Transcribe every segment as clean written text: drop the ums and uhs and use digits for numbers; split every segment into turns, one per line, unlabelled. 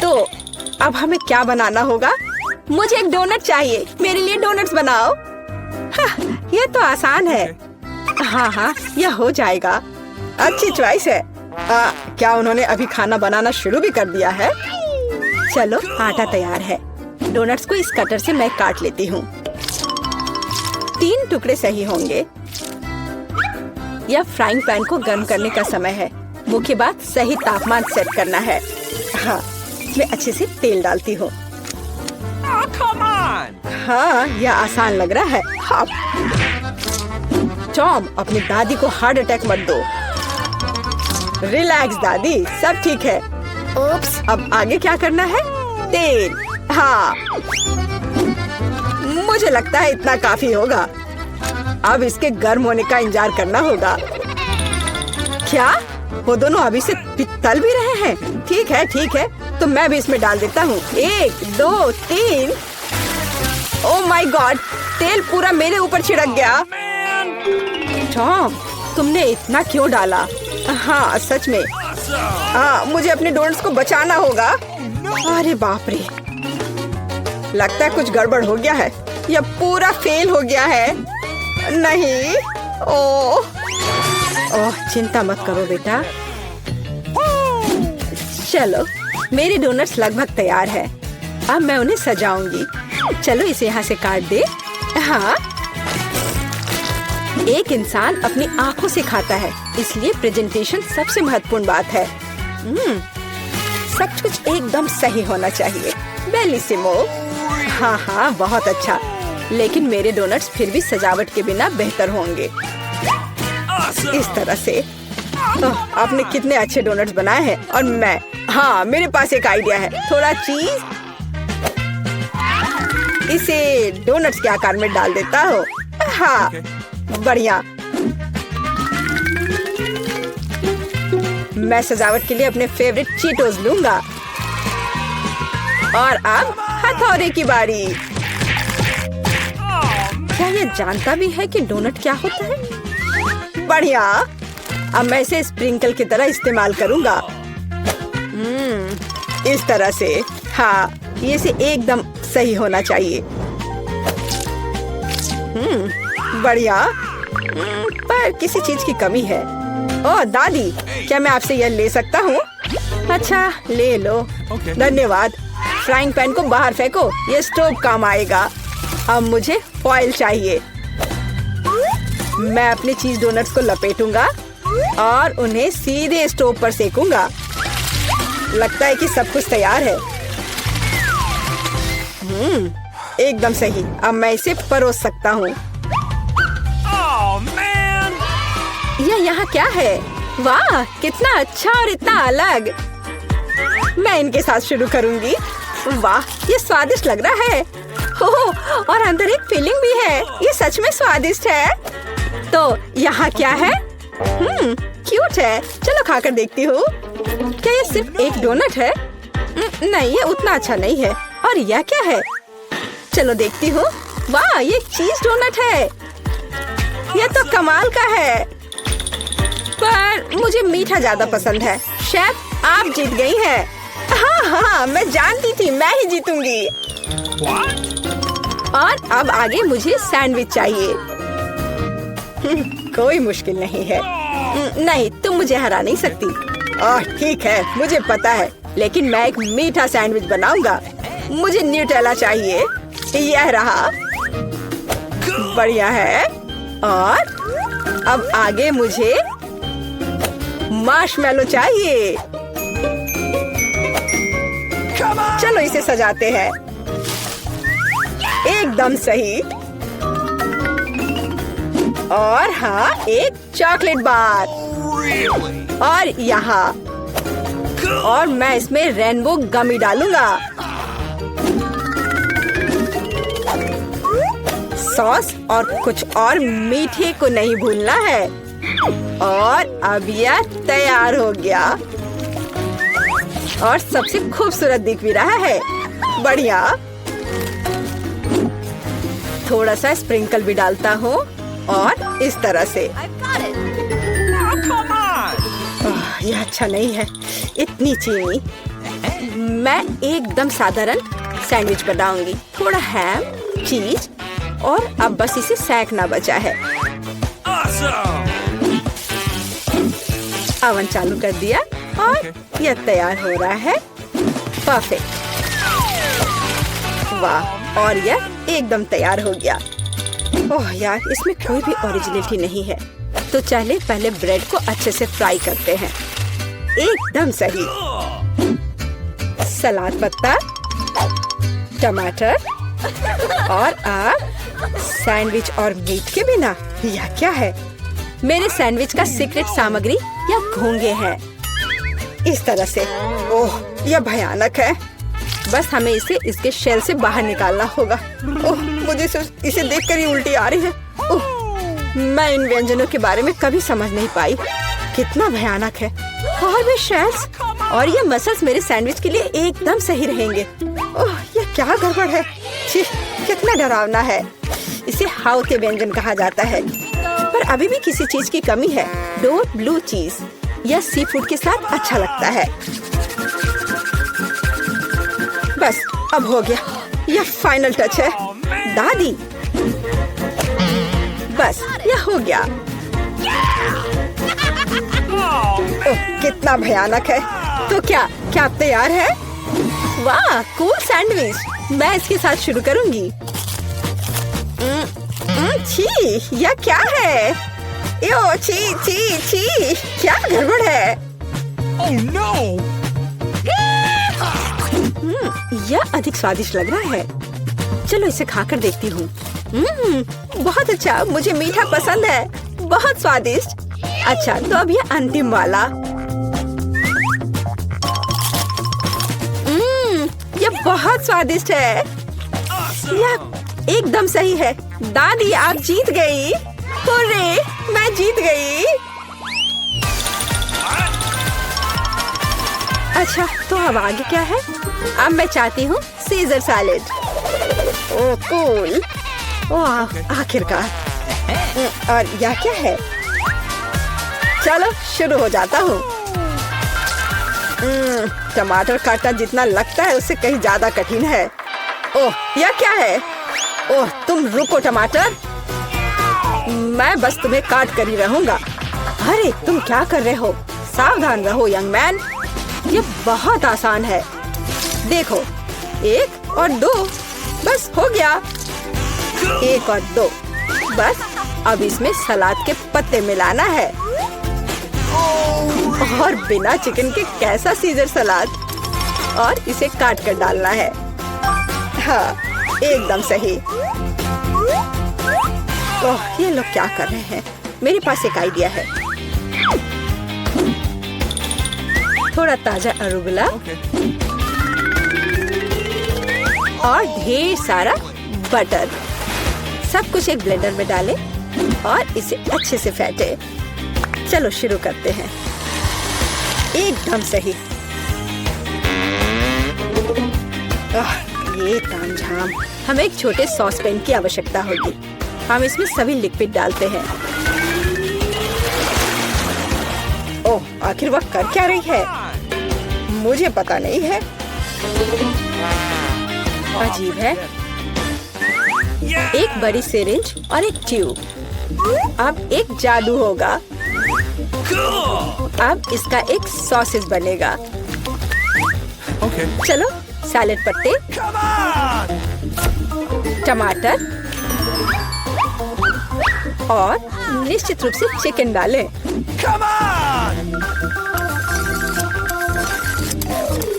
तो अब हमें क्या बनाना होगा? मुझे एक डोनट चाहिए। मेरे लिए डोनट्स बनाओ। ये तो आसान है। हाँ, यह हो जाएगा। अच्छी चॉइस है। क्या उन्होंने अभी खाना बनाना शुरू भी कर दिया है? चलो, आटा तैयार है। डोनट्स को इस कटर से मैं काट लेती हूँ। 3 टुकड़े सही होंगे। यह फ्राइंग पैन को गर्म करने का समय है। मुख्य बात सही तापमान सेट करना है। हाँ, मैं अच्छे से तेल डालती हूँ। हाँ, यह आसान लग रहा है। हाँ। टॉम, अपनी दादी को हार्ट अटैक मत दो। रिलैक्स दादी, सब ठीक है। ओप्स, अब आगे क्या करना है? तेल। हाँ, मुझे लगता है इतना काफी होगा। अब इसके गर्म होने का इंतजार करना होगा। क्या वो दोनों अभी से तल भी रहे हैं? ठीक है, तो मैं भी इसमें डाल देता हूँ। 1, 2, 3। ओह माय गॉड, तेल पूरा मेरे ऊपर छिड़क गया। टॉम, तुमने इतना क्यों डाला? हाँ, सच में। मुझे अपने डोनट्स को बचाना होगा। अरे बाप रे, लगता है कुछ गड़बड़ हो गया है। यह पूरा फेल हो गया है। नहीं। ओह, चिंता मत करो बेटा। चलो, मेरे डोनट्स लगभग तैयार है। अब मैं उन्हें सजाऊंगी। चलो, इसे यहाँ से काट दे। हाँ, एक इंसान अपनी आंखों से खाता है, इसलिए प्रेजेंटेशन सबसे महत्वपूर्ण बात है। सब कुछ एकदम सही होना चाहिए। बेलिसिमो। हाँ, बहुत अच्छा। लेकिन मेरे डोनट्स फिर भी सजावट के बिना बेहतर होंगे। इस तरह से। आपने कितने अच्छे डोनट्स बनाए हैं। और हाँ, मेरे पास एक आइडिया है। थोड़ा चीज इसे डोनट्स के आकार में डाल देता हूँ। हाँ, बढ़िया। मैं सजावट के लिए अपने फेवरेट चीटोस लूंगा। और अब हथौड़े की बारी। क्या ये जानता भी है कि डोनट क्या होता है? बढ़िया। अब मैं इसे स्प्रिंकल की तरह इस्तेमाल करूंगा। इस तरह से। हाँ, ये से एकदम सही होना चाहिए। बढ़िया। पर किसी चीज की कमी है। ओह दादी, क्या मैं आपसे यह ले सकता हूँ? अच्छा, ले लो। धन्यवाद। फ्राइंग पैन को बाहर फेंको, ये स्टोव काम आएगा। अब मुझे फॉइल चाहिए। मैं अपने चीज डोनट्स को लपेटूंगा और उन्हें सीधे स्टोव पर सेकूंगा। लगता है कि सब कुछ तैयार है। एकदम सही। अब मैं इसे परोस सकता हूँ। यह यहाँ क्या है? वाह, कितना अच्छा और इतना अलग। मैं इनके साथ शुरू करूँगी। वाह, ये स्वादिष्ट लग रहा है। ओह, और अंदर एक फिलिंग भी है। ये सच में स्वादिष्ट है। तो यहाँ क्या है? क्यूट है। चलो खाकर देखती हूँ। क्या ये सिर्फ एक डोनट है? नहीं, ये उतना अच्छा नहीं है। और यह क्या है? चलो देखती हूँ। वाह, ये चीज डोनट है। यह तो कमाल का है। पर मुझे मीठा ज्यादा पसंद है। शेफ, आप जीत गई हैं। हाँ, मैं जानती थी मैं ही जीतूंगी। और अब आगे मुझे सैंडविच चाहिए। कोई मुश्किल नहीं है। नहीं, तुम मुझे हरा नहीं सकती। ठीक है, मुझे पता है, लेकिन मैं एक मीठा सैंडविच बनाऊंगा। मुझे न्यूटेला चाहिए। यह रहा। बढ़िया है। और अब आगे मुझे मार्शमैलो चाहिए। चलो इसे सजाते हैं। एकदम सही। और हाँ, एक चॉकलेट बार। और यहाँ। और मैं इसमें रेनबो गमी डालूंगा। सॉस और कुछ और मीठे को नहीं भूलना है। और अब यह तैयार हो गया। और सबसे खूबसूरत दिख भी रहा है। बढ़िया। थोड़ा सा स्प्रिंकल भी डालता हूँ। और इस तरह से। यह अच्छा नहीं है। इतनी चीनी। मैं एकदम साधारण सैंडविच बनाऊंगी। थोड़ा हैम, चीज और अब बस इसे सेंकना बचा है। ओवन चालू कर दिया और यह तैयार हो रहा है। परफेक्ट। वाह, और यह एकदम तैयार हो गया। ओह यार, इसमें कोई भी ओरिजिनलिटी नहीं है। तो चलिए पहले ब्रेड को अच्छे से फ्राई करते हैं। एकदम सही। सलाद पत्ता, टमाटर और आप सैंडविच और मीट के बिना यह क्या है? मेरे सैंडविच का सीक्रेट सामग्री या घोंगे हैं। इस तरह से। ओह, यह भयानक है। बस हमें इसे इसके शेल से बाहर निकालना होगा। ओह, मुझे इसे देखकर ही उल्टी आ रही है। ओह, मैं इन व्यंजनों के बारे में कभी समझ नहीं पाई। कितना भयानक है। और भी शेल्स और ये मसल्स मेरे सैंडविच के लिए एकदम सही रहेंगे। ओह, ये क्या गड़बड़ है। छी, कितना डरावना है। इसे हाउते व्यंजन कहा जाता है। पर अभी भी किसी चीज की कमी है। डोर ब्लू चीज। यह सी फूड के साथ अच्छा लगता है। बस अब हो गया। यह फाइनल टच है। दादी, बस यह हो गया। ओह, कितना भयानक है। तो क्या आप तैयार है? वाह, कूल सैंडविच। मैं इसके साथ शुरू करूंगी। छी, यह क्या है? यो, छी छी छी, क्या गड़बड़ है?
Oh no!
यह अधिक स्वादिष्ट लग रहा है। चलो इसे खाकर देखती हूँ। बहुत अच्छा, मुझे मीठा पसंद है। बहुत स्वादिष्ट। अच्छा, तो अब यह अंतिम वाला। यह बहुत स्वादिष्ट है। यह एकदम सही है। दादी, आप जीत गई। हुर्रे, मैं जीत गई। अच्छा, तो अब आगे क्या है? अब मैं चाहती हूँ सीजर सैलेड। ओह कूल। ओह, आखिरकार। और यह क्या है? चलो शुरू हो जाता हूँ। टमाटर काटना जितना लगता है उससे कहीं ज्यादा कठिन है। ओह, यह क्या है? ओह, तुम रुको टमाटर। मैं बस तुम्हें काट कर ही रहूंगा। अरे, तुम क्या कर रहे हो? सावधान रहो यंग मैन। ये बहुत आसान है। देखो, 1 और 2, बस हो गया। 1 और 2, बस अब इसमें सलाद के पत्ते मिलाना है। और बिना चिकन के कैसा सीजर सलाद। और इसे काट कर डालना है। हाँ, एकदम सही। ओह, ये लोग क्या कर रहे हैं? मेरे पास एक आइडिया है। थोड़ा ताजा अरुगुला और ढेर सारा बटर। सब कुछ एक ब्लेंडर में डालें और इसे अच्छे से फेंटे। चलो शुरू करते हैं। एकदम सही। ये तामझाम। हमें एक छोटे सॉस पैन की आवश्यकता होगी। हम इसमें सभी लिक्विड डालते हैं। ओह, आखिर वह कर क्या रही है? मुझे पता नहीं है। अजीब है। एक बड़ी सिरिंज और एक ट्यूब। अब एक जादू होगा। अब इसका एक सॉसेज बनेगा।
Okay.
चलो, सैलेड पत्ते, टमाटर और निश्चित रूप से चिकन डालें।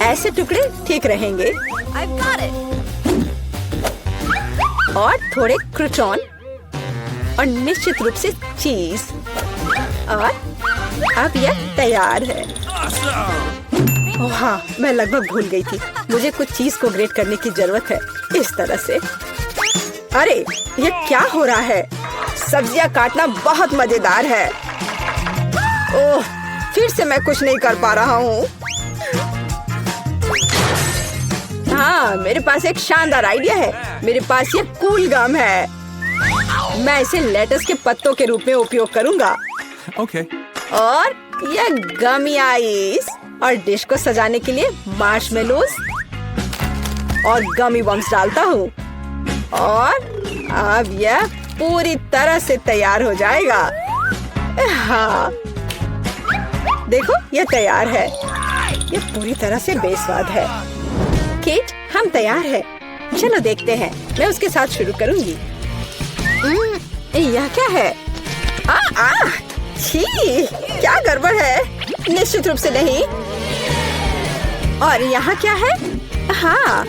ऐसे टुकड़े ठीक रहेंगे। और थोड़े क्रूटॉन और निश्चित रूप से चीज। और अब यह तैयार है। ओह हाँ, मैं लगभग भूल गई थी। मुझे कुछ चीज को ग्रेट करने की जरूरत है। इस तरह से। अरे, ये क्या हो रहा है? सब्जियां काटना बहुत मजेदार है। ओह, फिर से मैं कुछ नहीं कर पा रहा हूँ। हाँ, मेरे पास एक शानदार आइडिया है। मेरे पास ये कूल गम है। मैं इसे लेटस के पत्तों के रूप में उपयोग करूंगा।
Okay.
और ये गमी आइस। और डिश को सजाने के लिए मार्शमेलोज और गमी बम्स डालता हूँ और अब यह पूरी तरह से तैयार हो जाएगा। हाँ देखो ये तैयार है। ये पूरी तरह से बेस्वाद है। केट हम तैयार है। चलो देखते हैं। मैं उसके साथ शुरू करूंगी। यह क्या है? छी, क्या गड़बड़ है? निश्चित रूप से नहीं। और यहाँ क्या है? हाँ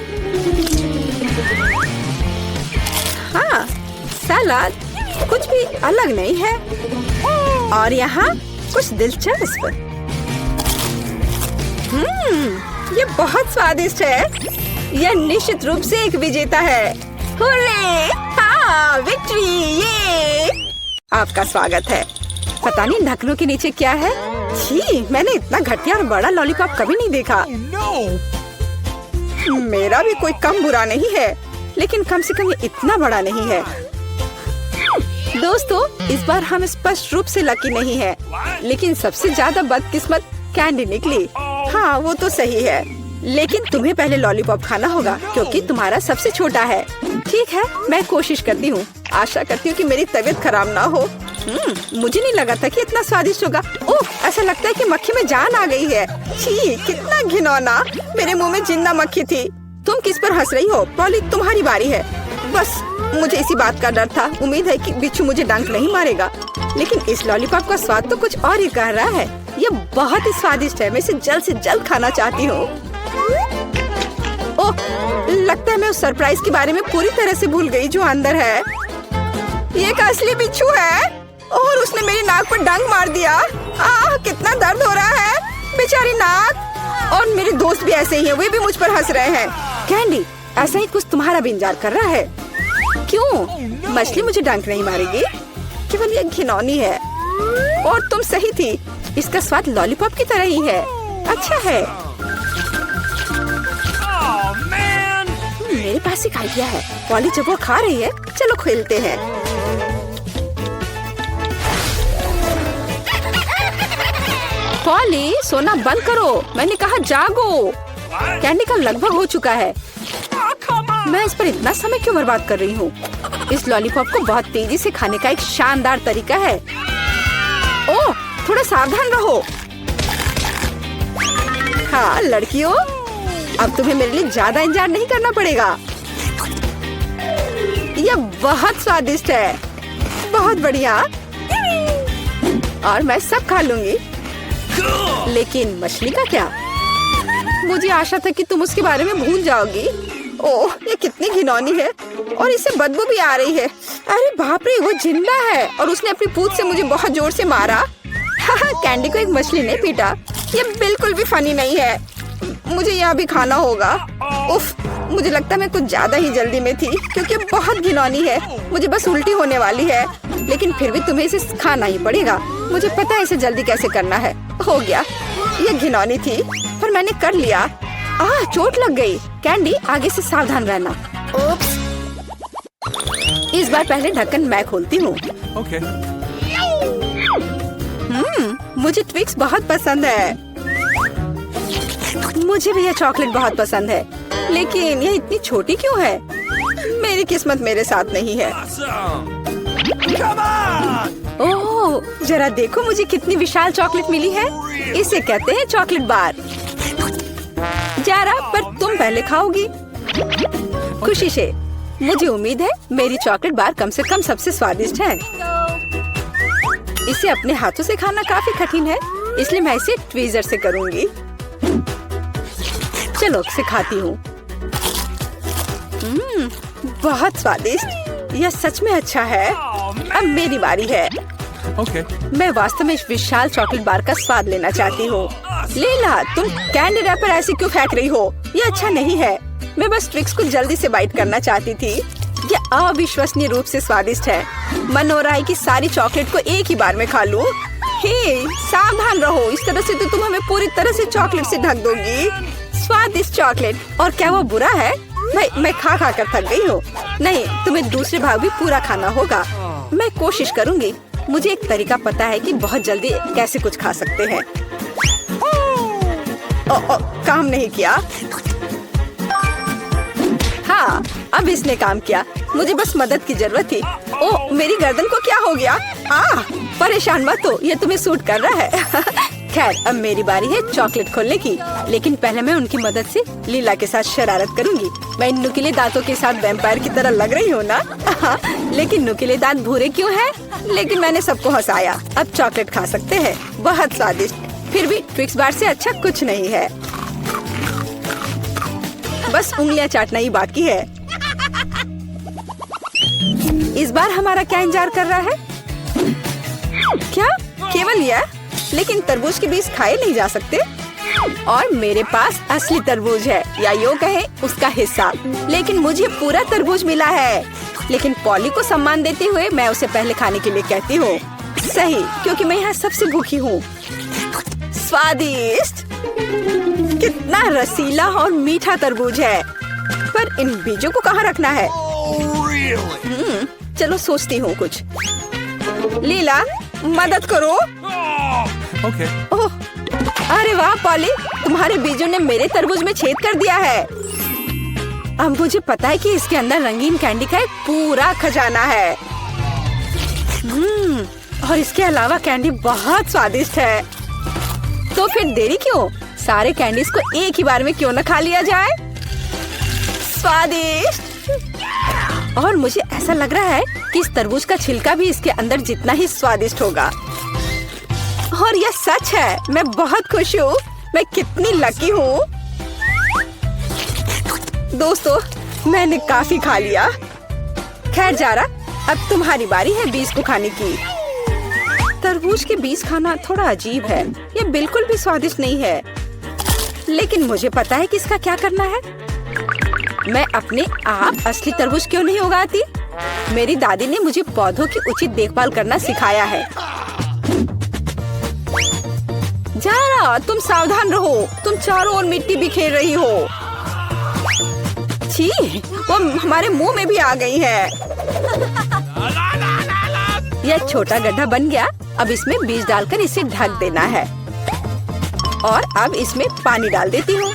सलाद कुछ भी अलग नहीं है। और यहाँ कुछ दिलचस्प। ये बहुत स्वादिष्ट है। यह निश्चित रूप से एक विजेता है। हुर्रे! हाँ, विक्ट्री! ये आपका स्वागत है। पता नहीं ढक्कनों के नीचे क्या है। छी, मैंने इतना घटिया और बड़ा लॉलीपॉप कभी नहीं देखा। मेरा भी कोई कम बुरा नहीं है, लेकिन कम से कम ये इतना बड़ा नहीं है। दोस्तों, इस बार हम स्पष्ट रूप से लकी नहीं है, लेकिन सबसे ज्यादा बदकिस्मत कैंडी निकली। हाँ वो तो सही है, लेकिन तुम्हें पहले लॉलीपॉप खाना होगा क्योंकि तुम्हारा सबसे छोटा है। ठीक है, मैं कोशिश करती हूँ। आशा करती हूँ कि मेरी तबीयत खराब ना हो। मुझे नहीं लगा था कि इतना स्वादिष्ट होगा। ओह, ऐसा लगता है कि मक्खी में जान आ गई है। छी, कितना घिनौना। मेरे मुंह में जिंदा मक्खी थी। तुम किस पर हंस रही हो? पॉली, तुम्हारी बारी है। बस मुझे इसी बात का डर था। उम्मीद है कि बिच्छू मुझे डंक नहीं मारेगा। लेकिन इस लॉलीपॉप का स्वाद तो कुछ और ही कह रहा है। ये बहुत ही स्वादिष्ट है। मैं इसे जल्द से जल्द खाना चाहती हूँ। ओह, लगता है मैं उस सरप्राइज के बारे में पूरी तरह से भूल गई जो अंदर है। ये एक असली बिच्छू है और उसने मेरी नाक पर डंक मार दिया। कितना दर्द हो रहा है, बेचारी नाक। और मेरे दोस्त भी ऐसे ही हैं, वे भी मुझ पर हंस रहे हैं। कैंडी, ऐसा ही कुछ तुम्हारा भी इंतजार कर रहा है। क्यों? मछली मुझे डंक नहीं मारेगी, केवल ये घिनौनी है। और तुम सही थी, इसका स्वाद लॉलीपॉप की तरह ही है। अच्छा है। मेरे पास एक आइडिया है। पॉली जब वो खा रही है, चलो खेलते हैं। पॉली, सोना बंद करो। मैंने कहा जागो। कैंडी का लगभग हो चुका है। मैं इस पर इतना समय क्यों बर्बाद कर रही हूँ? इस लॉलीपॉप को बहुत तेजी से खाने का एक शानदार तरीका है। ओह, थोड़ा सावधान रहो। हाँ लड़कियों, अब तुम्हें मेरे लिए ज्यादा इंतजार नहीं करना पड़ेगा। यह बहुत स्वादिष्ट है, बहुत बढ़िया। और मैं सब खा लूंगी। लेकिन मछली का क्या? मुझे आशा था कि तुम उसके बारे में भूल जाओगी। ओह, ये कितनी घिनौनी है और इससे बदबू भी आ रही है। अरे बाप रे, वो जिंदा है और उसने अपनी पूंछ से मुझे बहुत जोर से मारा। कैंडी को एक मछली ने पीटा। ये बिल्कुल भी फनी नहीं है। मुझे यह भी खाना होगा। उफ, मुझे लगता है मैं कुछ ज्यादा ही जल्दी में थी क्योंकि बहुत घिनौनी है। मुझे बस उल्टी होने वाली है, लेकिन फिर भी तुम्हें इसे खाना ही पड़ेगा। मुझे पता है इसे जल्दी कैसे करना है। हो गया। ये घिनौनी थी पर मैंने कर लिया। चोट लग गई। कैंडी, आगे से सावधान रहना। ओप्स। इस बार पहले ढक्कन मैं खोलती हूँ।
Okay.
मुझे ट्विक्स बहुत पसंद है। मुझे भी यह चॉकलेट बहुत पसंद है, लेकिन यह इतनी छोटी क्यों है? मेरी किस्मत मेरे साथ नहीं है।
Come on!
ओह, जरा देखो मुझे कितनी विशाल चॉकलेट मिली है। इसे कहते हैं चॉकलेट बार। जरा, पर तुम पहले खाओगी। खुशी से। मुझे उम्मीद है मेरी चॉकलेट बार कम से कम सबसे स्वादिष्ट है। इसे अपने हाथों से खाना काफी कठिन है, इसलिए मैं इसे ट्वीजर से करूंगी। चलो सिखाती हूँ। बहुत स्वादिष्ट। यह सच में अच्छा है। अब मेरी बारी है।
Okay.
मैं वास्तव में इस विशाल चॉकलेट बार का स्वाद लेना चाहती हूँ। लेला, तुम कैंडी रैपर ऐसे क्यों फेंक रही हो? ये अच्छा नहीं है। मैं बस ट्विक्स को जल्दी से बाइट करना चाहती थी। ये अविश्वसनीय रूप से स्वादिष्ट है। मन हो रहा है कि सारी चॉकलेट को एक ही बार में खा लूं। हे, सावधान रहो, इस तरह से तो तुम हमें पूरी तरह से चॉकलेट से ढक दोगी। स्वादिष्ट चॉकलेट। और क्या वो बुरा है? मैं खा खा कर थक गई हूँ। नहीं, तुम्हें दूसरे भाग भी पूरा खाना होगा। मैं कोशिश करूँगी। मुझे एक तरीका पता है कि बहुत जल्दी कैसे कुछ खा सकते हैं। काम नहीं किया। हाँ, अब इसने काम किया। मुझे बस मदद की जरूरत थी। ओह, मेरी गर्दन को क्या हो गया? परेशान मत हो, ये तुम्हें सूट कर रहा है। खैर, अब मेरी बारी है चॉकलेट खोलने की, लेकिन पहले मैं उनकी मदद से लीला के साथ शरारत करूंगी। मैं इन नुकीले दांतों के साथ वैम्पायर की तरह लग रही हूँ ना? लेकिन नुकीले दांत भूरे क्यों हैं? लेकिन मैंने सबको हंसाया। अब चॉकलेट खा सकते हैं, बहुत स्वादिष्ट। फिर भी ट्विक्स बार से अच्छा कुछ नहीं है। बस उंगलियां चाटना ही बाकी है। इस बार हमारा क्या इंतजार कर रहा है? क्या केवल यह? लेकिन तरबूज के बीज खाए नहीं जा सकते। और मेरे पास असली तरबूज है, या यूं कहे उसका हिस्सा। लेकिन मुझे पूरा तरबूज मिला है। लेकिन पॉली को सम्मान देते हुए मैं उसे पहले खाने के लिए कहती हूँ। सही, क्योंकि मैं यहाँ सबसे भूखी हूँ। स्वादिष्ट, कितना रसीला और मीठा तरबूज है। पर इन बीजों को कहाँ रखना है?
Really?
चलो सोचती हूँ कुछ। लीला, मदद करो।
Okay.
ओह, अरे वाह पॉली, तुम्हारे बीजों ने मेरे तरबूज में छेद कर दिया है। अब मुझे पता है कि इसके अंदर रंगीन कैंडी का एक पूरा खजाना है। और इसके अलावा कैंडी बहुत स्वादिष्ट है। तो फिर देरी क्यों? सारे कैंडीज को एक ही बार में क्यों न खा लिया जाए? स्वादिष्ट। और मुझे ऐसा लग रहा है कि इस तरबूज का छिलका भी इसके अंदर जितना ही स्वादिष्ट होगा। और यह सच है, मैं बहुत खुश हूँ। मैं कितनी लकी हूँ। दोस्तों, मैंने काफी खा लिया। खैर जारा, अब तुम्हारी बारी है बीज को खाने की। तरबूज के बीज खाना थोड़ा अजीब है। ये बिल्कुल भी स्वादिष्ट नहीं है। लेकिन मुझे पता है कि इसका क्या करना है। मैं अपने आप असली तरबूज क्यों नहीं उगाती? मेरी दादी ने मुझे पौधों की उचित देखभाल करना सिखाया है। जारा, तुम सावधान रहो। तुम चारों ओर मिट्टी बिखेर रही हो। छी, वो हमारे मुंह में भी आ गई है। यह छोटा गड्ढा बन गया। अब इसमें बीज डालकर इसे ढक देना है। और अब इसमें पानी डाल देती हूँ।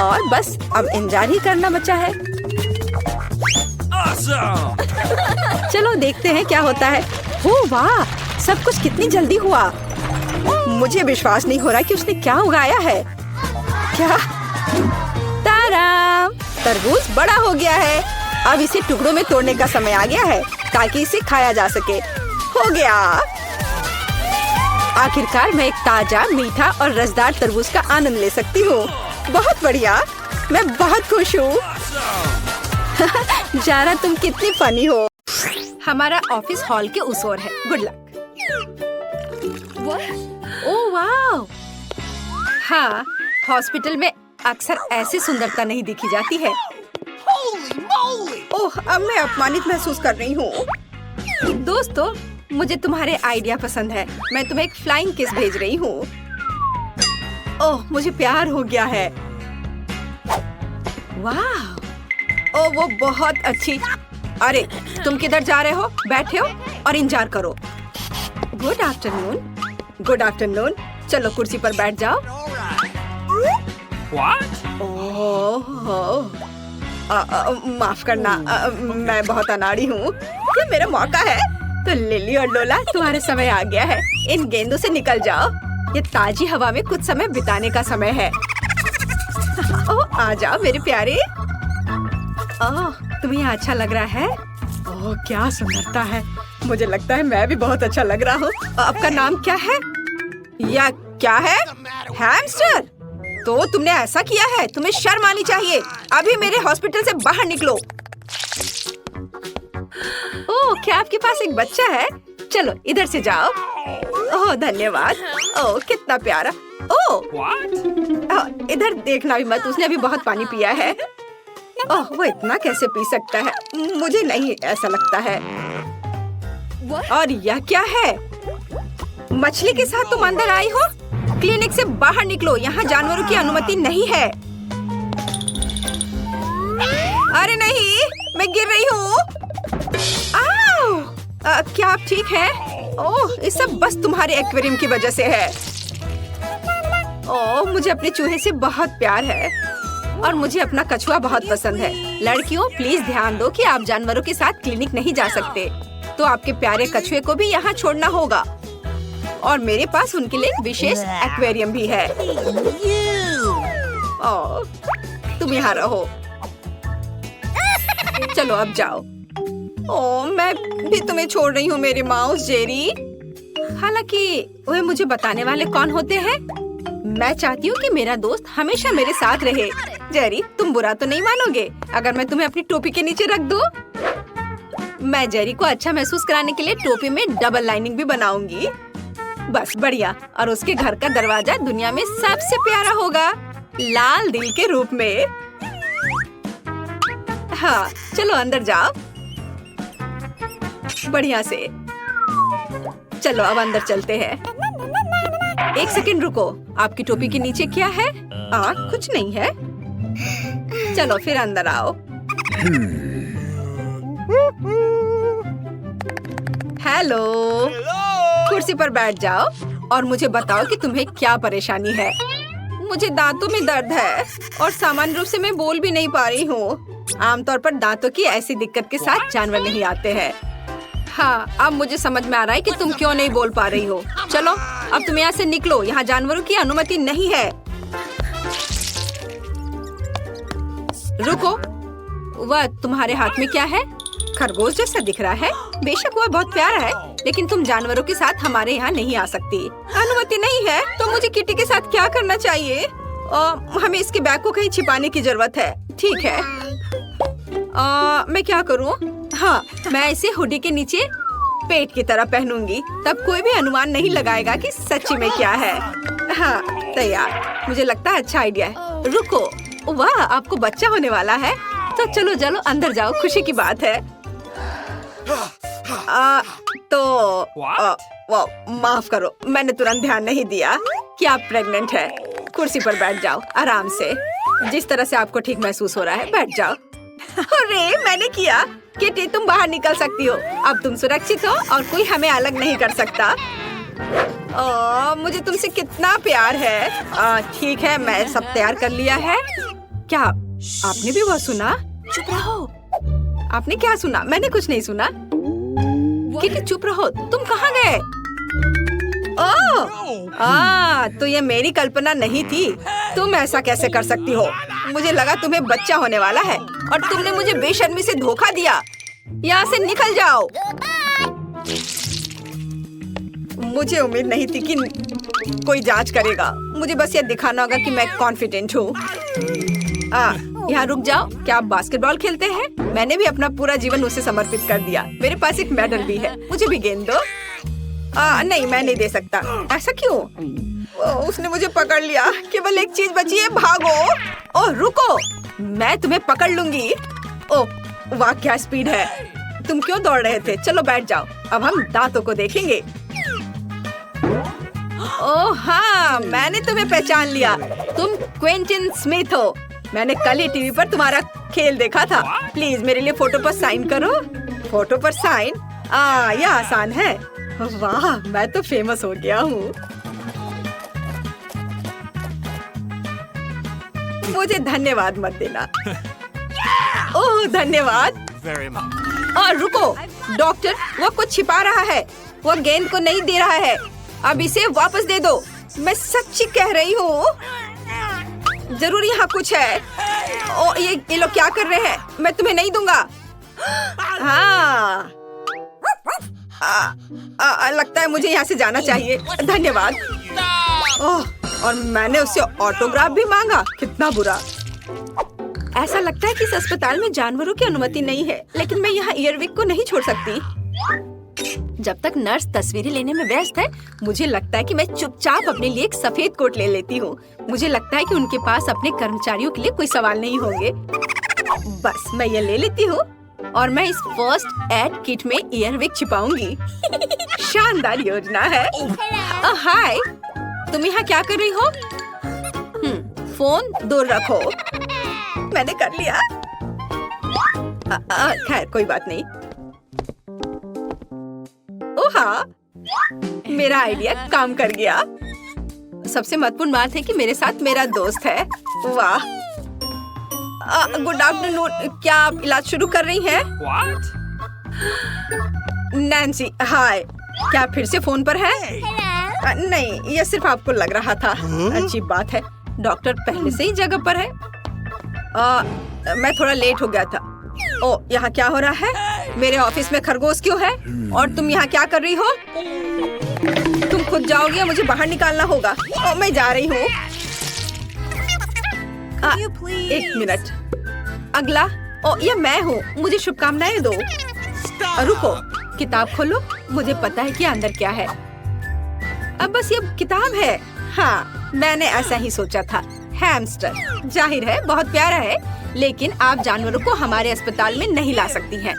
और बस अब इंतजार ही करना बचा है।
Awesome.
चलो देखते हैं क्या होता है। ओह वाह, सब कुछ कितनी जल्दी हुआ। मुझे विश्वास नहीं हो रहा कि उसने क्या उगाया है। क्या? ताराम, तरबूज बड़ा हो गया है। अब इसे टुकड़ों में तोड़ने का समय आ गया है ताकि इसे खाया जा सके। हो गया। आखिरकार मैं एक ताजा, मीठा और रसदार तरबूज का आनंद ले सकती हूँ। बहुत बढ़िया, मैं बहुत खुश हूँ। जारा, तुम कितनी फनी हो। हमारा ऑफिस हॉल के उस ओर है। Good luck. ओह वाह। हाँ, हॉस्पिटल में अक्सर ऐसी सुंदरता नहीं दिखी जाती है।
Holy moly!
ओह, अब मैं अपमानित महसूस कर रही हूँ। दोस्तों, मुझे तुम्हारे आइडिया पसंद है। मैं तुम्हें एक फ्लाइंग किस भेज रही हूँ। ओह, मुझे प्यार हो गया है। वाह, ओह वो बहुत अच्छी। अरे, तुम किधर जा रहे हो? बैठे हो और इंतजार करो। Good afternoon. Good afternoon. चलो कुर्सी पर बैठ जाओ।
What?
ओह, माफ करना, मैं बहुत अनाड़ी हूँ। ये मेरा मौका है। तो लिली और लोला, तुम्हारा समय आ गया है। इन गेंदों से निकल जाओ। ये ताजी हवा में कुछ समय बिताने का समय है। ओह, आ जाओ मेरे प्यारे। ओह, तुम्हें यहाँ अच्छा लग रहा है? ओह, क्या सुंदरता है। मुझे लगता है मैं भी बहुत अच्छा लग रहा हूँ। आपका नाम क्या है? या क्या है? हैमस्टर। तो तुमने ऐसा किया है? तुम्हें शर्म आनी चाहिए। अभी मेरे हॉस्पिटल से बाहर निकलो। ओह, क्या आपके पास एक बच्चा है? चलो इधर से जाओ। ओह धन्यवाद। ओह कितना प्यारा। ओह
What?
इधर देखना भी मत, उसने अभी बहुत पानी पिया है। ओह वो इतना कैसे पी सकता है? मुझे नहीं ऐसा लगता है। और यह क्या है? मछली के साथ तुम अंदर आई हो? क्लिनिक से बाहर निकलो, यहाँ जानवरों की अनुमति नहीं है। अरे नहीं, मैं गिर रही हूँ। क्या आप ठीक हैं? ओह, ये सब बस तुम्हारे एक्वेरियम की वजह से है। ओह, मुझे अपने चूहे से बहुत प्यार है और मुझे अपना कछुआ बहुत पसंद है। लड़कियों, प्लीज ध्यान दो कि आप जानवरों के साथ क्लिनिक नहीं जा सकते, तो आपके प्यारे कछुए को भी यहाँ छोड़ना होगा। और मेरे पास उनके लिए एक विशेष एक्वेरियम भी है। ओह, तुम यहाँ रहो। चलो अब जाओ। ओह, मैं भी तुम्हें छोड़ रही हूँ मेरे माउस जेरी। हालांकि वह मुझे बताने वाले कौन होते हैं? मैं चाहती हूँ कि मेरा दोस्त हमेशा मेरे साथ रहे। जेरी, तुम बुरा तो नहीं मानोगे अगर मैं तुम्हें अपनी टोपी के नीचे रख दूँ? मैं जेरी को अच्छा महसूस कराने के लिए टोपी में डबल लाइनिंग भी बनाऊंगी। बस बढ़िया। और उसके घर का दरवाजा दुनिया में सबसे प्यारा होगा, लाल दिल के रूप में। हाँ, चलो अंदर जाओ। बढ़िया से। चलो अब अंदर चलते हैं। एक सेकंड रुको, आपकी टोपी के नीचे क्या है? कुछ नहीं है। चलो फिर अंदर आओ। हेलो, कुर्सी पर बैठ जाओ और मुझे बताओ कि तुम्हें क्या परेशानी है। मुझे दांतों में दर्द है और सामान्य रूप से मैं बोल भी नहीं पा रही हूँ। आमतौर पर दांतों की ऐसी दिक्कत के साथ जानवर नहीं आते हैं। हाँ, अब मुझे समझ में आ रहा है कि तुम क्यों नहीं बोल पा रही हो। चलो अब तुम यहाँ से निकलो, यहाँ जानवरों की अनुमति नहीं है। रुको, वह तुम्हारे हाथ में क्या है? खरगोश जैसा दिख रहा है। बेशक वह बहुत प्यारा है, लेकिन तुम जानवरों के साथ हमारे यहाँ नहीं आ सकती। अनुमति नहीं है तो मुझे किटी के साथ क्या करना चाहिए? हमें इसके बैग को कहीं छिपाने की जरूरत है। ठीक है, मैं क्या करूँ? हाँ, मैं इसे हुडी के नीचे पेट की तरह पहनूंगी, तब कोई भी अनुमान नहीं लगाएगा कि सच्ची में क्या है। हाँ, तैयार। मुझे लगता है अच्छा आइडिया है। रुको, वाह, आपको बच्चा होने वाला है। तो चलो चलो अंदर जाओ, खुशी की बात है। माफ करो, मैंने तुरंत ध्यान नहीं दिया कि आप प्रेग्नेंट है। कुर्सी पर बैठ जाओ आराम से, जिस तरह से आपको ठीक महसूस हो रहा है। बैठ जाओ। अरे, मैंने किया। किटी, तुम बाहर निकल सकती हो। अब तुम सुरक्षित हो और कोई हमें अलग नहीं कर सकता। मुझे तुमसे कितना प्यार है। ठीक है, मैं सब तैयार कर लिया है। क्या आपने भी वह सुना? चुप रहो। आपने क्या सुना? मैंने कुछ नहीं सुना। किटी, चुप रहो। तुम कहाँ गए? तो ये मेरी कल्पना नहीं थी। तुम ऐसा कैसे कर सकती हो? मुझे लगा तुम्हें बच्चा होने वाला है और तुमने मुझे बेशर्मी से धोखा दिया। यहाँ से निकल जाओ। मुझे उम्मीद नहीं थी कि कोई जांच करेगा। मुझे बस ये दिखाना होगा कि मैं कॉन्फिडेंट हूँ। यहाँ रुक जाओ। क्या आप बास्केटबॉल खेलते हैं? मैंने भी अपना पूरा जीवन उसे समर्पित कर दिया। मेरे पास एक मेडल भी है। मुझे भी गेंद दो। नहीं, मैं नहीं दे सकता। ऐसा क्यों? उसने मुझे पकड़ लिया। केवल एक चीज बची है, भागो। ओह रुको, मैं तुम्हें पकड़ लूंगी। ओह वाह, क्या स्पीड है। तुम क्यों दौड़ रहे थे? चलो बैठ जाओ, अब हम दांतों को देखेंगे। ओह हाँ, मैंने तुम्हें पहचान लिया। तुम क्विंटन स्मिथ हो। मैंने कल ही टीवी पर तुम्हारा खेल देखा था। प्लीज मेरे लिए फोटो पर साइन करो। फोटो पर साइन? यह आसान है। वाह, मैं तो फेमस हो गया हूँ। मुझे धन्यवाद मत देना। ओह धन्यवाद। और रुको, डॉक्टर, वह कुछ छिपा रहा है। वह गेंद को नहीं दे रहा है। अब इसे वापस दे दो। मैं सच्ची कह रही हूँ। जरूर यहाँ कुछ है। ओ ये लोग क्या कर रहे हैं? मैं तुम्हें नहीं दूंगा। हाँ, लगता है मुझे यहाँ से जाना चाहिए। धन्यवाद। ओह, और मैंने उससे ऑटोग्राफ भी मांगा। कितना बुरा। ऐसा लगता है कि इस अस्पताल में जानवरों की अनुमति नहीं है, लेकिन मैं यहाँ ईयरविक को नहीं छोड़ सकती। जब तक नर्स तस्वीरें लेने में व्यस्त है, मुझे लगता है कि मैं चुपचाप अपने लिए एक सफेद कोट ले लेती हूँ। मुझे लगता है कि उनके पास अपने कर्मचारियों के लिए कोई सवाल नहीं होंगे। बस मैं ये ले लेती हूँ और मैं इस फर्स्ट एड किट में ईयरविक छिपाऊंगी। शानदार योजना है। हाय, तुम यहाँ क्या कर रही हो? फोन दूर रखो। मैंने कर लिया। खैर कोई बात नहीं। ओह हाँ, मेरा आइडिया काम कर गया। सबसे महत्वपूर्ण बात है कि मेरे साथ मेरा दोस्त है। वाह। गुड आफ्टरनून, क्या आप इलाज शुरू कर रही हैं?
What?
नैन्सी, हाय। क्या आप फिर से फोन पर हैं? नहीं, ये सिर्फ आपको लग रहा था। अच्छी बात है, डॉक्टर पहले से ही जगह पर है। मैं थोड़ा लेट हो गया था। ओ, यहाँ क्या हो रहा है? मेरे ऑफिस में खरगोश क्यों है? और तुम यहाँ क्या कर रही हो? तुम खुद जाओगी या मुझे बाहर निकालना होगा? ओ, मैं जा रही हूँ। एक मिनट, अगला। ओ, ये मैं हूँ, मुझे शुभकामनाएं दो। रुको, किताब खोलो, मुझे पता है कि अंदर क्या है। अब बस ये किताब है। हाँ, मैंने ऐसा ही सोचा था। हैमस्टर, जाहिर है बहुत प्यारा है, लेकिन आप जानवरों को हमारे अस्पताल में नहीं ला सकती हैं।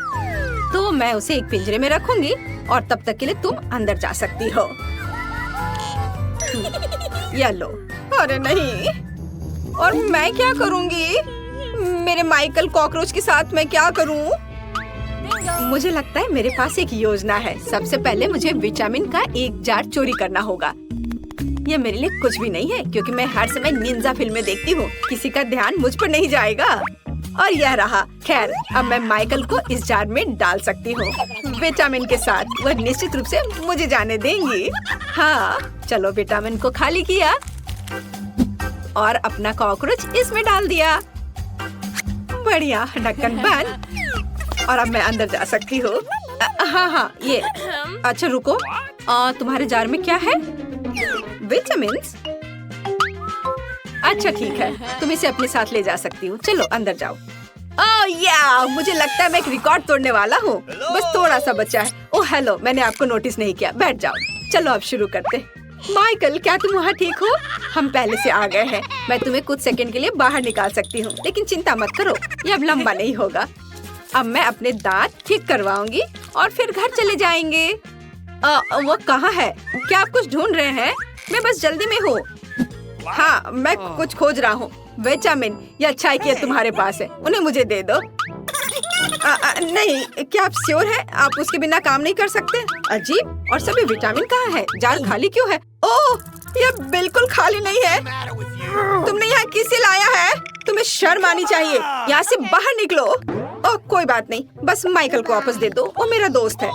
तो मैं उसे एक पिंजरे में रखूंगी और तब तक के लिए तुम अंदर जा सकती हो। या लो। अरे नहीं, और मैं क्या करूंगी? मेरे माइकल कॉकरोच के साथ मैं क्या करूं? मुझे लगता है मेरे पास एक योजना है। सबसे पहले मुझे विटामिन का एक जार चोरी करना होगा। ये मेरे लिए कुछ भी नहीं है, क्योंकि मैं हर समय निंजा फिल्में देखती हूँ। किसी का ध्यान मुझ पर नहीं जाएगा। और यह रहा। खैर, अब मैं माइकल को इस जार में डाल सकती हूँ विटामिन के साथ। वह निश्चित रूप से मुझे जाने देंगी। हाँ, चलो, विटामिन को खाली किया और अपना कॉकरोच इसमें डाल दिया। बढ़िया, ढक्कन बंद। और अब मैं अंदर जा सकती हूँ। हाँ, ये। अच्छा रुको, तुम्हारे जार में क्या है? विटामिन्स? अच्छा ठीक है, तुम इसे अपने साथ ले जा सकती हो। चलो अंदर जाओ। या, मुझे लगता है मैं एक रिकॉर्ड तोड़ने वाला हूँ। बस थोड़ा सा बचा है। ओह हेलो, मैंने आपको नोटिस नहीं किया। बैठ जाओ। चलो अब शुरू करते। माइकल, क्या तुम वहाँ ठीक हो? हम पहले से आ गए हैं। मैं तुम्हें कुछ सेकंड के लिए बाहर निकाल सकती हूँ, लेकिन चिंता मत करो, ये अब लंबा नहीं होगा। अब मैं अपने दांत ठीक करवाऊंगी और फिर घर चले जाएंगे। वो कहाँ है? क्या आप कुछ ढूंढ रहे हैं? मैं बस जल्दी में हूँ। हाँ, मैं कुछ खोज रहा हूँ। विटामिन, ये अच्छा है कि तुम्हारे पास है, उन्हें मुझे दे दो। नहीं, क्या आप श्योर हैं? आप उसके बिना काम नहीं कर सकते? अजीब, और सभी विटामिन कहाँ है? जार खाली क्यों है? ओह, ये बिल्कुल खाली नहीं है। तुमने यहाँ किसे लाया है? तुम्हें शर्म आनी चाहिए। यहाँ से बाहर निकलो। ओह, कोई बात नहीं, बस माइकल को वापस दे दो, वो मेरा दोस्त है।